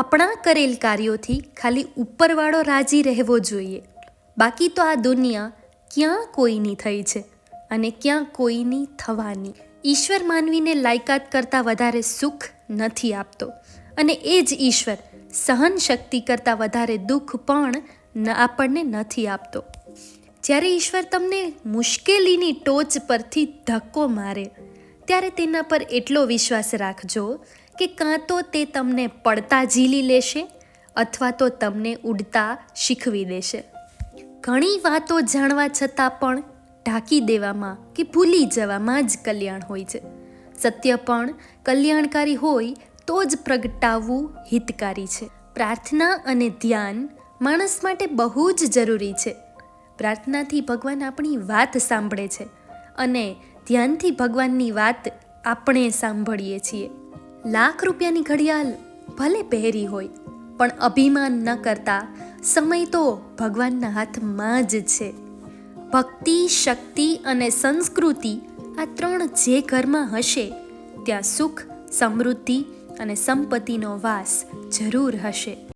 આપણા કરેલ કાર્યોથી ખાલી ઉપરવાળો રાજી રહેવો જોઈએ. બાકી તો આ દુનિયા ક્યાં કોઈની થઈ છે અને ક્યાં કોઈની થવાની. ઈશ્વર માનવીને લાયકાત કરતાં વધારે સુખ નથી આપતો અને એ જ ઈશ્વર સહન શક્તિ કરતાં વધારે દુઃખ પણ આપણને નથી આપતો. જ્યારે ઈશ્વર તમને મુશ્કેલીની ટોચ પરથી ધક્કો મારે ત્યારે તેના પર એટલો વિશ્વાસ રાખજો કે કાં તો તે તમને પડતા ઝીલી લેશે અથવા તો તમને ઉડતા શીખવી દેશે. ઘણી વાતો જાણવા છતાં પણ ઢાંકી દેવામાં કે ભૂલી જવામાં જ કલ્યાણ હોય છે. સત્ય પણ કલ્યાણકારી હોય તો જ પ્રગટાવવું હિતકારી છે. પ્રાર્થના અને ધ્યાન માણસ માટે બહુ જ જરૂરી છે. પ્રાર્થનાથી ભગવાન આપણી વાત સાંભળે છે અને ધ્યાનથી ભગવાનની વાત આપણે સાંભળીએ છીએ. લાખ રૂપિયાની ઘડિયાળ ભલે પહેરી હોય પણ અભિમાન ન કરતા સમય તો ભગવાનના હાથમાં જ છે. ભક્તિ, શક્તિ અને સંસ્કૃતિ આ ત્રણ જે ઘરમાં હશે ત્યાં સુખ, સમૃદ્ધિ અને સંપત્તિનો વાસ જરૂર હશે.